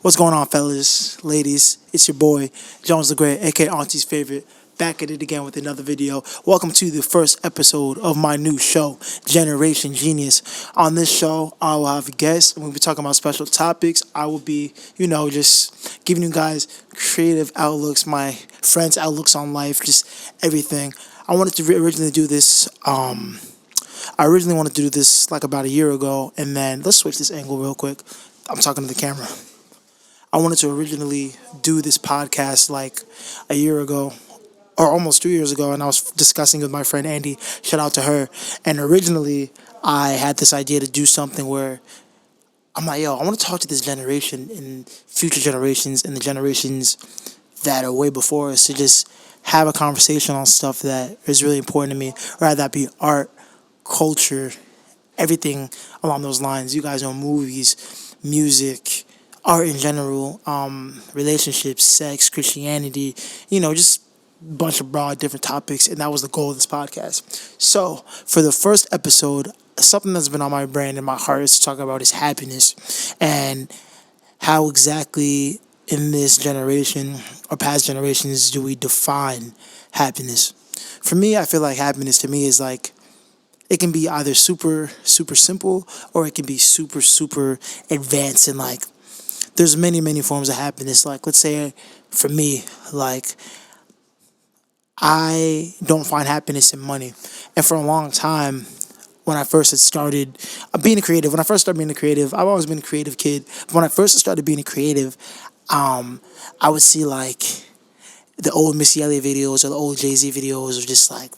What's going on, fellas, ladies? It's your boy, Jones the Great, aka Auntie's Favorite, back at it again with another video. Welcome to the first episode of my new show, Generation Genius. On this show, I will have guests, and we'll be talking about special topics. I will be, just giving you guys creative outlooks, my friends' outlooks on life, just everything. I wanted to originally do this, like about a year ago, and then let's switch this angle real quick. I'm talking to the camera. I wanted to originally do this podcast like a year ago or almost 2 years ago, and I was discussing with my friend Andy. Shout out to her. And originally, I had this idea to do something where I'm like, I want to talk to this generation and future generations and the generations that are way before us to just have a conversation on stuff that is really important to me, whether that be art, culture, everything along those lines. You guys know movies, music, art in general, relationships, sex, Christianity, just a bunch of broad different topics, and that was the goal of this podcast. So for the first episode, something that's been on my brain and my heart is to talk about is happiness and how exactly in this generation or past generations do we define happiness. For me, I feel like happiness to me is like, it can be either super, super simple or it can be super, super advanced and like, there's many, many forms of happiness. Like, let's say for me, like, I don't find happiness in money. And for a long time, when I first had started being a creative, I've always been a creative kid. But when I first started being a creative, I would see like the old Missy Elliott videos or the old Jay-Z videos of just like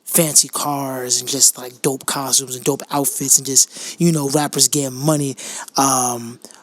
fancy cars and just like dope costumes and dope outfits and just, rappers getting money.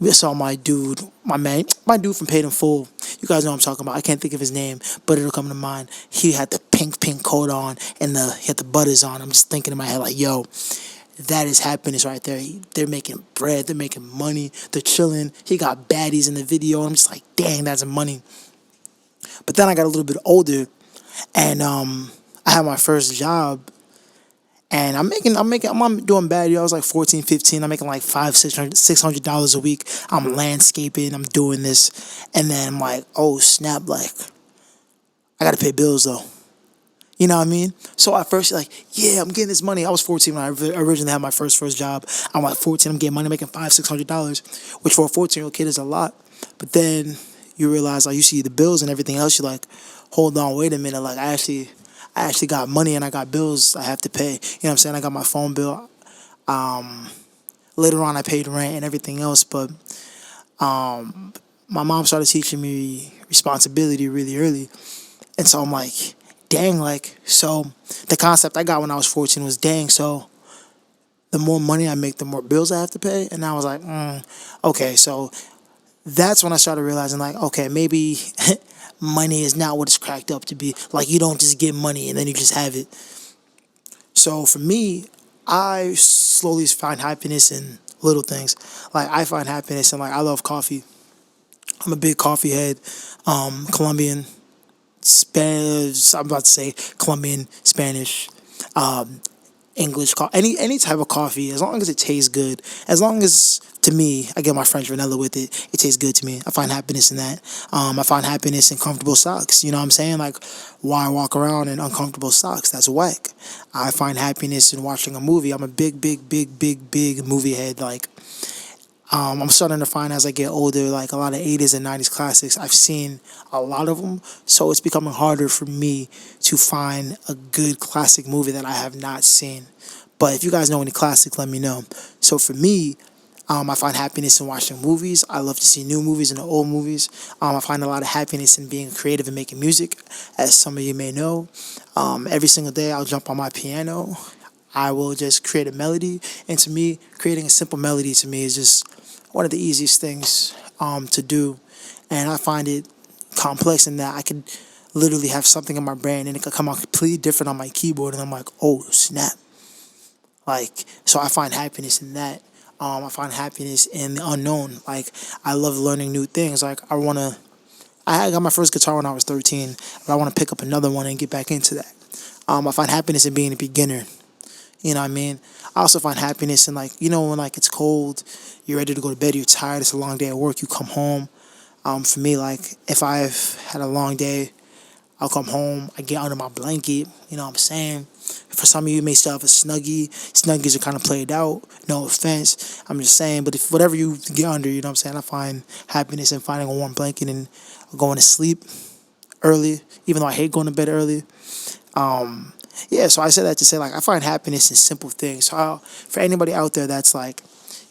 We saw my dude from Paid in Full. You guys know what I'm talking about. I can't think of his name, but it'll come to mind. He had the pink coat on and he had the butters on. I'm just thinking in my head like, yo, that is happiness right there. They're making bread. They're making money. They're chilling. He got baddies in the video. I'm just like, dang, that's money. But then I got a little bit older, and I had my first job. And I'm doing bad. I was like 14, 15. I'm making like $600 a week. I'm landscaping. I'm doing this. And then I'm like, oh, snap. Like, I got to pay bills, though. You know what I mean? So at first, like, yeah, I'm getting this money. I was 14 when I originally had my first job. I'm like 14. I'm getting money, making $600, which for a 14-year-old kid is a lot. But then you realize, like, you see the bills and everything else. You're like, hold on, wait a minute. Like, I actually got money and I got bills I have to pay. You know what I'm saying? I got my phone bill. Later on, I paid rent and everything else. But my mom started teaching me responsibility really early. And so I'm like, dang, like, so the concept I got when I was 14 was, dang, so the more money I make, the more bills I have to pay. And I was like, okay, so that's when I started realizing, like, okay, maybe money is not what it's cracked up to be. Like, you don't just get money and then you just have it. So for me, I slowly find happiness in little things. Like, I find happiness in, like, I love coffee. I'm a big coffee head. Colombian, Spanish, I'm about to say Colombian, Spanish, English, any type of coffee, as long as it tastes good, as long as, to me, I get my French vanilla with it, it tastes good to me. I find happiness in that. I find happiness in comfortable socks. You know what I'm saying? Like, why walk around in uncomfortable socks? That's whack. I find happiness in watching a movie. I'm a big movie head. Like, I'm starting to find as I get older, like a lot of 80s and 90s classics, I've seen a lot of them. So it's becoming harder for me to find a good classic movie that I have not seen. But if you guys know any classics, let me know. So for me, I find happiness in watching movies. I love to see new movies and old movies. I find a lot of happiness in being creative and making music, as some of you may know. Every single day I'll jump on my piano. I will just create a melody. And to me, creating a simple melody to me is just one of the easiest things to do. And I find it complex in that I could literally have something in my brain and it could come out completely different on my keyboard. And I'm like, oh, snap. Like, so I find happiness in that. I find happiness in the unknown. Like, I love learning new things. Like, I got my first guitar when I was 13, but I want to pick up another one and get back into that. I find happiness in being a beginner. You know what I mean? I also find happiness in, like, when like it's cold, you're ready to go to bed, you're tired, it's a long day at work, you come home. For me, like, if I've had a long day, I'll come home, I get under my blanket, you know what I'm saying? For some of you, you may still have a Snuggie. Snuggies are kind of played out, no offense. I'm just saying, but if whatever you get under, you know what I'm saying? I find happiness in finding a warm blanket and going to sleep early, even though I hate going to bed early. Yeah, so I said that to say, like, I find happiness in simple things. So for anybody out there that's like,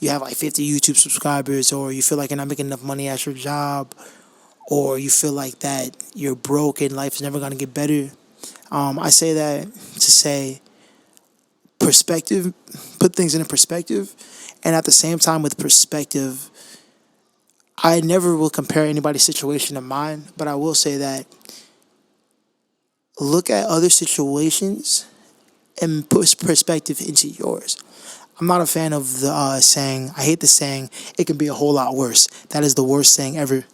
you have like 50 YouTube subscribers, or you feel like you're not making enough money at your job, or you feel like that you're broke and life is never going to get better, I say that to say perspective, put things in a perspective. And at the same time, with perspective, I never will compare anybody's situation to mine, but I will say that look at other situations and put perspective into yours. I'm not a fan of the saying, I hate the saying, it can be a whole lot worse. That is the worst saying ever.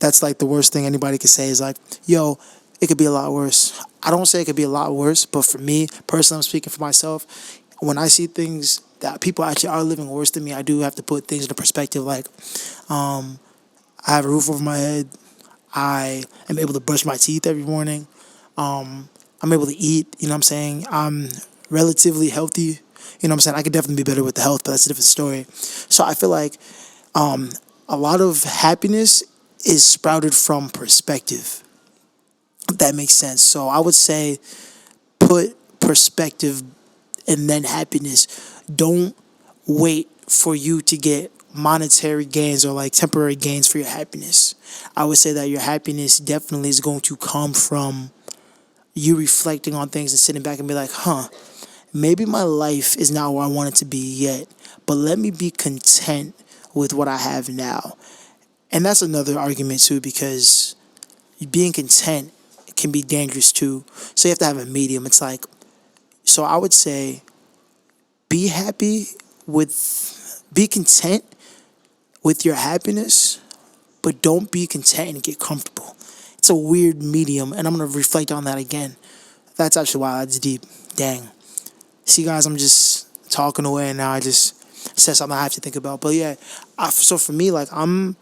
That's like the worst thing anybody could say is like, yo, it could be a lot worse. I don't say it could be a lot worse, but for me, personally, I'm speaking for myself. When I see things that people actually are living worse than me, I do have to put things into perspective. Like, I have a roof over my head. I am able to brush my teeth every morning. I'm able to eat, you know what I'm saying? I'm relatively healthy, you know what I'm saying? I could definitely be better with the health, but that's a different story. So I feel like a lot of happiness is sprouted from perspective, if that makes sense. So I would say put perspective and then happiness. Don't wait for you to get monetary gains or like temporary gains for your happiness. I would say that your happiness definitely is going to come from you reflecting on things and sitting back and be like, maybe my life is not where I want it to be yet, but let me be content with what I have now. And that's another argument too, because being content can be dangerous too. So you have to have a medium. It's like, so I would say be content with your happiness, but don't be content and get comfortable. It's a weird medium, and I'm going to reflect on that again. That's actually why that's deep. Dang. See, guys, I'm just talking away, and now I just said something I have to think about. But yeah, so for me, like, I'm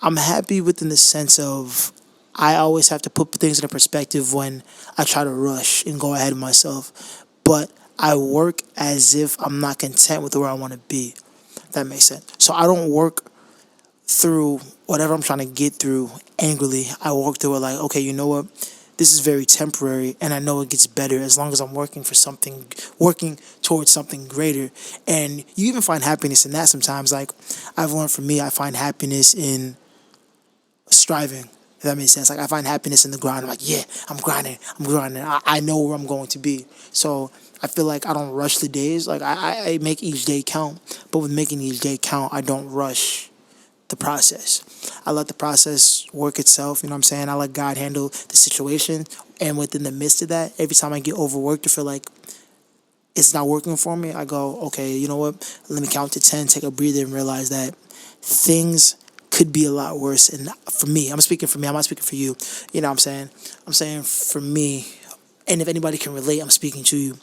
happy within the sense of I always have to put things in a perspective when I try to rush and go ahead of myself. But I work as if I'm not content with where I want to be. If that makes sense. So I don't work through whatever I'm trying to get through angrily. I walk through it like, okay, you know what? This is very temporary, and I know it gets better as long as I'm working towards something greater. And you even find happiness in that sometimes. Like, I've learned from me, I find happiness in striving. If that makes sense. Like, I find happiness in the grind. I'm like, yeah, I'm grinding. I know where I'm going to be. So I feel like I don't rush the days. Like, I make each day count. But with making each day count, I don't rush the process. I let the process work itself, you know what I'm saying? I let God handle the situation. And within the midst of that, every time I get overworked or feel like it's not working for me, I go, okay, you know what? Let me count to 10, take a breather, and realize that things could be a lot worse. And for me, I'm speaking for me, I'm not speaking for you. You know what I'm saying? I'm saying for me, and if anybody can relate, I'm speaking to you.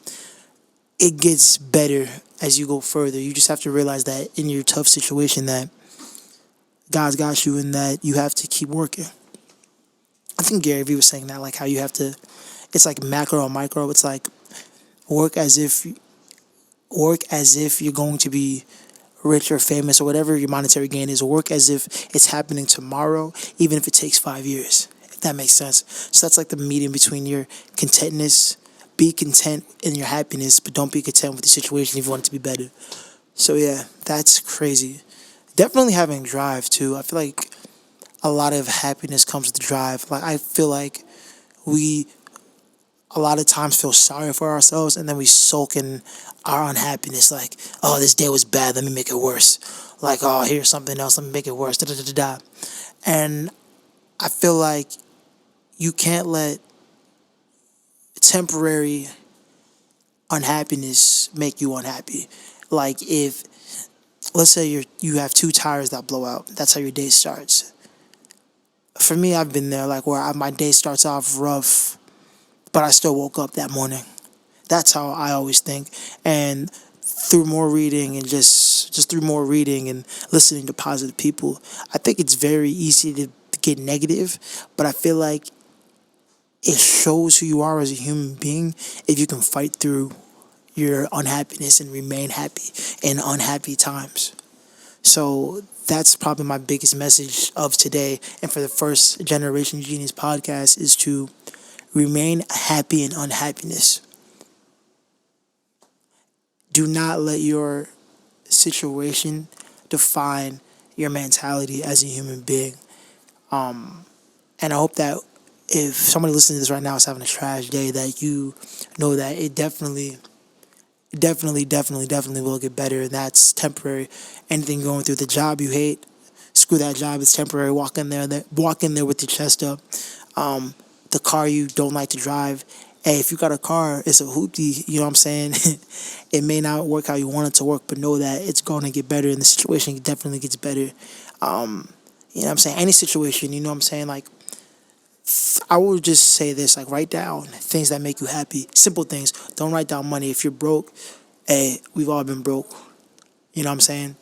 It gets better as you go further. You just have to realize that in your tough situation that God's got you and that you have to keep working. I think Gary Vee was saying that, like how you have to, it's like macro or micro. It's like work as if you're going to be rich or famous or whatever your monetary gain is. Work as if it's happening tomorrow, even if it takes 5 years, if that makes sense. So that's like the medium between your contentness. Be content in your happiness, but don't be content with the situation if you want it to be better. So yeah, that's crazy. Definitely having drive too. I feel like a lot of happiness comes with drive. Like, I feel like we a lot of times feel sorry for ourselves and then we sulk in our unhappiness. Like, oh, this day was bad, let me make it worse. Like, oh, here's something else, let me make it worse. Da, da, da, da, da. And I feel like you can't let temporary unhappiness make you unhappy. Like, if let's say you have two tires that blow out. That's how your day starts. For me, I've been there, like where my day starts off rough, but I still woke up that morning. That's how I always think. And through more reading and just through more reading and listening to positive people, I think it's very easy to get negative, but I feel like it shows who you are as a human being if you can fight through your unhappiness and remain happy in unhappy times. So that's probably my biggest message of today. And for the first Generation Genius podcast is to remain happy in unhappiness. Do not let your situation define your mentality as a human being. And I hope that if somebody listening to this right now is having a trash day, that you know that it definitely will get better. And that's temporary. Anything going through the job you hate, screw that job. It's temporary. Walk in there with your chest up. The car you don't like to drive. Hey, if you got a car, it's a hoopty. You know what I'm saying? It may not work how you want it to work, but know that it's going to get better, and the situation definitely gets better. You know what I'm saying? Any situation, you know what I'm saying? Like, I would just say this, like, write down things that make you happy. Simple things. Don't write down money. If you're broke, hey, we've all been broke. You know what I'm saying?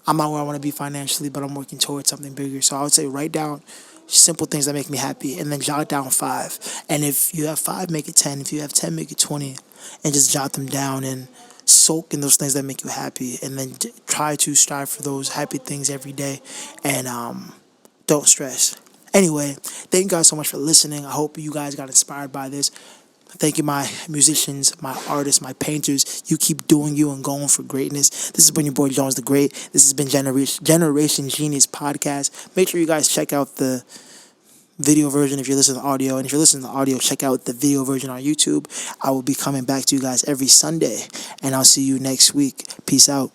I'm not where I want to be financially, but I'm working towards something bigger. So I would say write down simple things that make me happy, and then jot down 5. And if you have 5, make it 10. If you have 10, make it 20. And just jot them down and soak in those things that make you happy. And then try to strive for those happy things every day. And don't stress. Anyway, thank you guys so much for listening. I hope you guys got inspired by this. Thank you, my musicians, my artists, my painters. You keep doing you and going for greatness. This has been your boy Jones the Great. This has been Generation Genius Podcast. Make sure you guys check out the video version if you're listening to audio. And if you're listening to audio, check out the video version on YouTube. I will be coming back to you guys every Sunday. And I'll see you next week. Peace out.